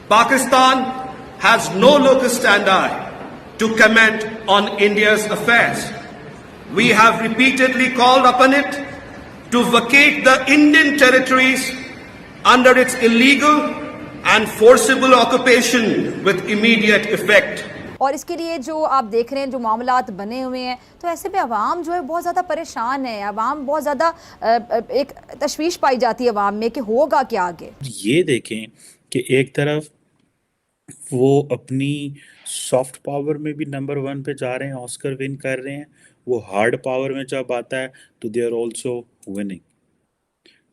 Pakistan has no locus standi to comment on India's affairs. We have repeatedly called upon it to vacate the Indian territories under its illegal and forcible occupation with immediate effect. और इसके लिए जो आप देख रहे हैं जो मामलात बने हुए हैं, तो ऐसे में अवाम जो है बहुत ज़्यादा परेशान है। अवाम बहुत ज़्यादा एक तशवीश पाई जाती है अवाम में कि होगा क्या आगे। ये देखें कि एक तरफ वो अपनी सॉफ्ट पावर में भी नंबर 1 पे जा रहे हैं, ऑस्कर विन कर रहे हैं। वो हार्ड पावर में जब आता है तो they are also winning.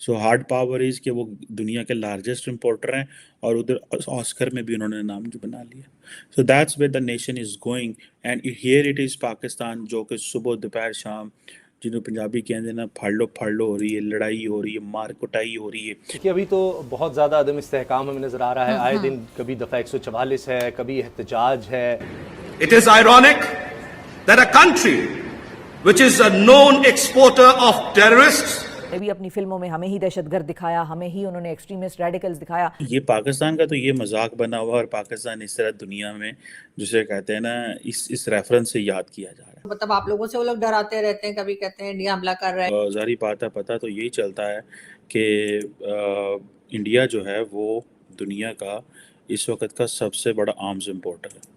So hard power is कि वो दुनिया के लार्जेस्ट इम्पोर्टर हैं और उधर ऑस्कर में भी उन्होंने नाम जो बना लिया। So that's where the nation is going and here it is Pakistan, जो कि सुबह दोपहर शाम जिन्होंने पंजाबी कहते ना फाड़ लो हो रही है, लड़ाई हो रही है, मार कुटाई हो रही है। कि अभी तो बहुत ज़्यादा अदम इस्तेहकाम हमें नज़र आ रहा है। आए दिन कभी दफ़ा 144 है, कभी एहतजाज है। It is ironic that a country which is a known exporter of terrorists भी अपनी फिल्मों में हमें ही दहशतगर्द दिखाया, हमें ही उन्होंने एक्सट्रीमिस्ट रेडिकल्स दिखाया। ये पाकिस्तान का तो ये मजाक बना हुआ और पाकिस्तान इस तरह दुनिया में जिसे कहते हैं ना इस रेफरेंस से याद किया जा रहा है। मतलब आप लोगों से वो लोग डराते रहते हैं, कभी कहते हैं इंडिया हमला कर रहा है। जारी बात है, पता तो यही चलता है कि इंडिया जो है वो दुनिया का इस वक्त का सबसे बड़ा आर्म्स इम्पोर्टर है।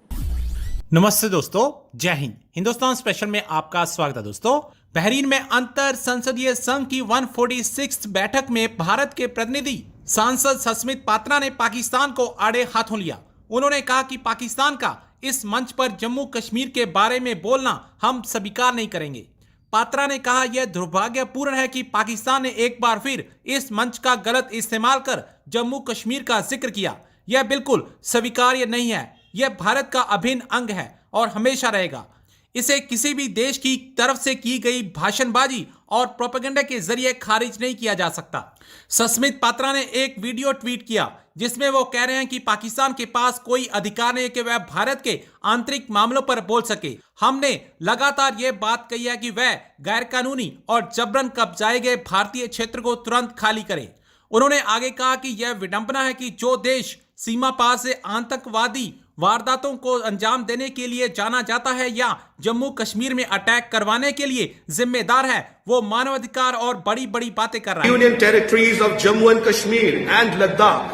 नमस्ते दोस्तों, जय हिंद। हिंदुस्तान स्पेशल में आपका स्वागत है दोस्तों। बहरीन में अंतर संसदीय संघ की 146 बैठक में भारत के प्रतिनिधि सांसद सस्मित पात्रा ने पाकिस्तान को आड़े हाथों लिया। उन्होंने कहा कि पाकिस्तान का इस मंच पर जम्मू कश्मीर के बारे में बोलना हम स्वीकार नहीं करेंगे। पात्रा ने कहा यह दुर्भाग्यपूर्ण है कि पाकिस्तान ने एक बार फिर इस मंच का गलत इस्तेमाल कर जम्मू कश्मीर का जिक्र किया। यह बिल्कुल स्वीकार्य नहीं है। यह भारत का अभिन्न अंग है और हमेशा रहेगा। इसे किसी भी देश की तरफ से की गई भाषणबाजी और प्रोपेगेंडा के जरिए खारिज नहीं किया जा सकता। सस्मित पात्रा ने एक वीडियो ट्वीट किया जिसमें वो कह रहे हैं कि पाकिस्तान के पास कोई अधिकार नहीं कि वह भारत के आंतरिक मामलों पर बोल सके। हमने लगातार ये बात कही है कि वह गैर कानूनी और जबरन कब्जाए गए भारतीय क्षेत्र को तुरंत खाली करे। उन्होंने आगे कहा कि यह विडंबना है कि जो देश सीमा पार से आतंकवादी वारदातों को अंजाम देने के लिए जाना जाता है या जम्मू कश्मीर में अटैक करवाने के लिए जिम्मेदार है, वो मानवाधिकार और बड़ी बड़ी बातें कर रहा है। Union territories of Jammu and Kashmir and Ladakh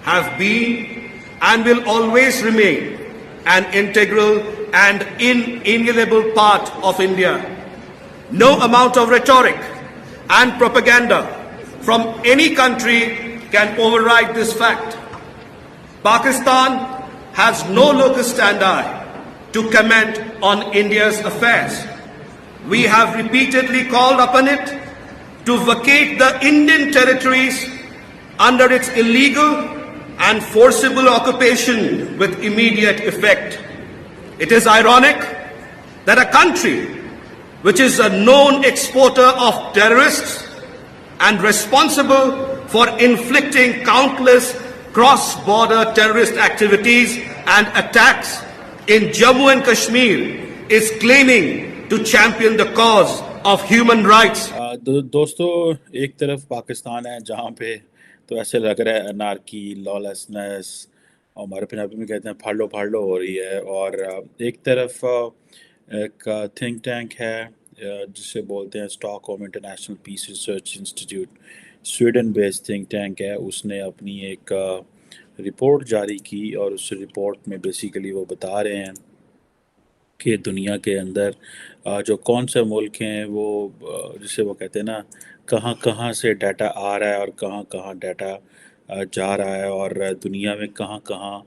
have been and will always remain an integral and inalienable part of India. No amount of rhetoric and propaganda from any country can override this fact. Pakistan has no locus standi to comment on India's affairs. We have repeatedly called upon it to vacate the Indian territories under its illegal and forcible occupation with immediate effect. It is ironic that a country which is a known exporter of terrorists and responsible for inflicting countless cross-border terrorist activities and attacks in Jammu and Kashmir is claiming to champion the cause of human rights. दोस्तों, एक तरफ पाकिस्तान है जहाँ पे तो ऐसे लग रहा है अनार्की, लॉलेसनेस, और हमारे पंजाबी में कहते हैं फाड़ लो हो रही है। और एक तरफ एक थिंक टैंक है जिसे बोलते हैं Stockholm International Peace Research Institute, Sweden based think tank है। उसने अपनी एक रिपोर्ट जारी की और उस रिपोर्ट में बेसिकली वो बता रहे हैं कि दुनिया के अंदर जो कौन से मुल्क हैं वो जिसे वो कहते हैं ना कहाँ कहाँ से डाटा आ रहा है और कहाँ कहाँ डाटा जा रहा है, और दुनिया में कहाँ कहाँ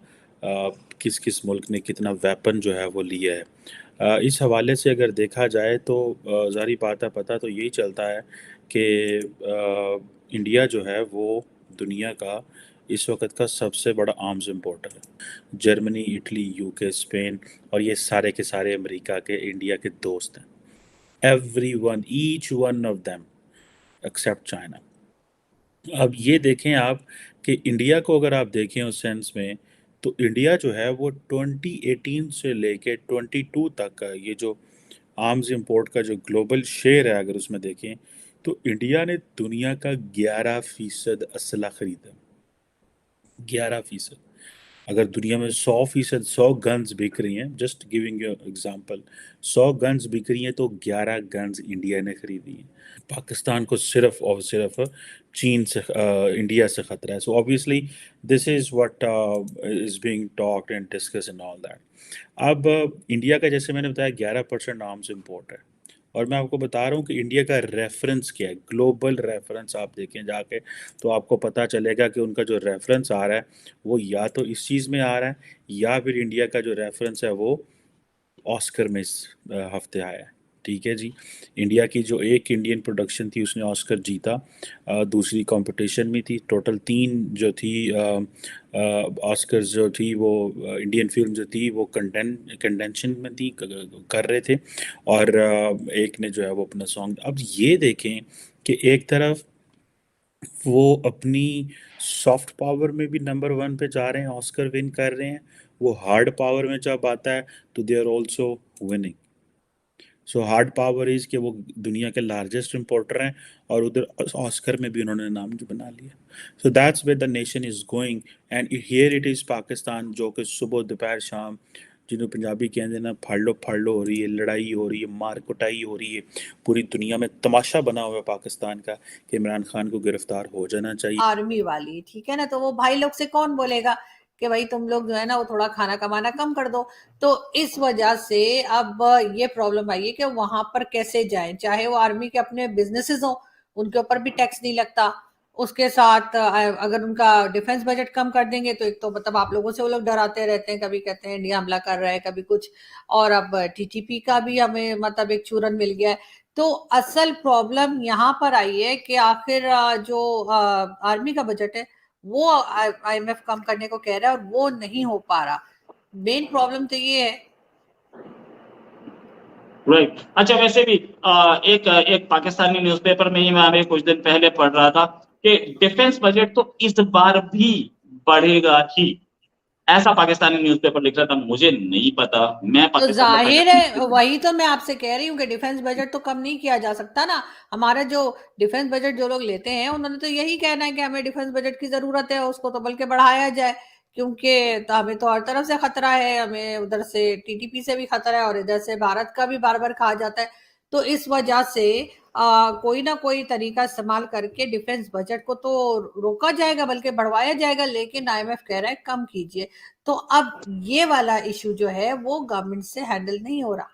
किस किस मुल्क ने कितना वेपन जो है वो लिया है। इस हवाले से अगर देखा जाए तो ज़ाहिर बात है, पता तो यही चलता है कि इंडिया जो है वो दुनिया का इस वक्त का सबसे बड़ा आर्म्स इम्पोर्टर है। जर्मनी, इटली, यूके, स्पेन और ये सारे के सारे अमेरिका के इंडिया के दोस्त हैं। Everyone, each one of them accept China. अब ये देखें आप कि इंडिया को अगर आप देखें उस सेंस में, तो इंडिया जो है वो 2018 से लेके 22 तक का ये जो आर्म्स इंपोर्ट का जो ग्लोबल शेयर है अगर उसमें देखें तो इंडिया ने दुनिया का 11% असला खरीदा। 11%। अगर दुनिया में 100% 100 गन्स बिक रही हैं, just giving you example, 100 guns बिक रही हैं तो 11 गन्स इंडिया ने खरीदी हैं। पाकिस्तान को सिर्फ और सिर्फ चीन से इंडिया से खतरा है। So obviously this is what is being talked and discuss and all that. अब इंडिया का जैसे मैंने बताया 11% आर्म्स इम्पोर्ट है, और मैं आपको बता रहा हूँ कि इंडिया का रेफरेंस क्या है, ग्लोबल रेफरेंस आप देखें जाके तो आपको पता चलेगा कि उनका जो रेफरेंस आ रहा है वो या तो इस चीज़ में आ रहा है, या फिर इंडिया का जो रेफरेंस है वो ऑस्कर में इस हफ्ते आया है। ठीक है जी, इंडिया की जो एक इंडियन प्रोडक्शन थी उसने ऑस्कर जीता, दूसरी कंपटीशन में थी, टोटल 3 जो थी ऑस्कर जो थी वो इंडियन फिल्म जो थी वो कंटेंशन में थी, कर रहे थे, और एक ने जो है वो अपना सॉन्ग। अब ये देखें कि एक तरफ वो अपनी सॉफ्ट पावर में भी नंबर 1 पे जा रहे हैं, ऑस्कर विन कर रहे हैं, वो हार्ड पावर में जब आता है तो they are also winning. So hard power is कि वो दुनिया के लार्जेस्ट इम्पोर्टर हैं, और उधर ऑस्कर में भी उन्होंने नाम जो बना लिया। So that's where the nation is going, and here it is Pakistan, जो कि सुबह दोपहर शाम, जिन्होंने पंजाबी कहते ना, फाड़ लो हो रही है, लड़ाई हो रही है, मार कुटाई हो रही है, पूरी दुनिया में तमाशा बना हुआ है पाकिस्तान का कि इमरान खान को गिरफ्तार हो जाना चाहिए। आर्मी वाली, ठीक है ना, तो वो भाई लोग से कौन बोलेगा कि भाई तुम लोग जो है ना वो थोड़ा खाना कमाना कम कर दो। तो इस वजह से अब ये प्रॉब्लम आई है कि वहां पर कैसे जाएं, चाहे वो आर्मी के अपने बिजनेसेस हो, उनके ऊपर भी टैक्स नहीं लगता। उसके साथ अगर उनका डिफेंस बजट कम कर देंगे तो एक तो मतलब आप लोगों से वो लोग डराते रहते हैं, कभी कहते हैं इंडिया हमला कर रहा है, कभी कुछ, और अब टीटीपी का भी हमें मतलब एक चूरन मिल गया है। तो असल प्रॉब्लम यहाँ पर आई है कि आखिर जो आर्मी का बजट है वो आईएमएफ कम करने को कह रहा है और वो नहीं हो पा रहा। मेन प्रॉब्लम तो ये है। राइट। अच्छा, वैसे भी एक पाकिस्तानी न्यूज़पेपर में ही मैं अभी कुछ दिन पहले पढ़ रहा था कि डिफेंस बजट तो इस बार भी बढ़ेगा ही, ऐसा पाकिस्तानी न्यूज़पेपर लिख रहा था। मुझे नहीं पता, मैं तो पाकिस्तान में जाहिर पहले है, वही तो मैं आपसे कह रही हूँ कि डिफेंस बजट तो कम नहीं किया जा सकता ना। हमारा जो डिफेंस बजट जो लोग लेते हैं उन्होंने तो यही कहना है कि हमें डिफेंस बजट की जरूरत है, उसको तो बल्कि बढ़ाया जाए, क्योंकि तो हमें तो हर तरफ से खतरा है, हमें उधर से टीटीपी से भी खतरा है और इधर से भारत का भी बार बार कहा जाता है। तो इस वजह से कोई ना कोई तरीका इस्तेमाल करके डिफेंस बजट को तो रोका जाएगा बल्कि बढ़वाया जाएगा, लेकिन आईएमएफ कह रहा है कम कीजिए। तो अब ये वाला इशू जो है वो गवर्नमेंट से हैंडल नहीं हो रहा।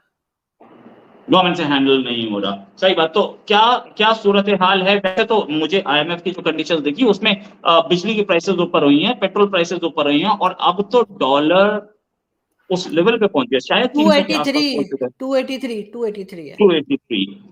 गवर्नमेंट से हैंडल नहीं हो रहा, सही बात। तो क्या क्या सूरत हाल है? वैसे तो मुझे आईएमएफ की जो कंडीशंस देखी उसमें बिजली की प्राइसेस ऊपर हुई हैं, पेट्रोल प्राइसेस ऊपर हुई हैं, और अब तो डॉलर उस लेवल पे पहुंच गया, शायद 300 के आसपास पहुंच चुका है। 283 है। 283।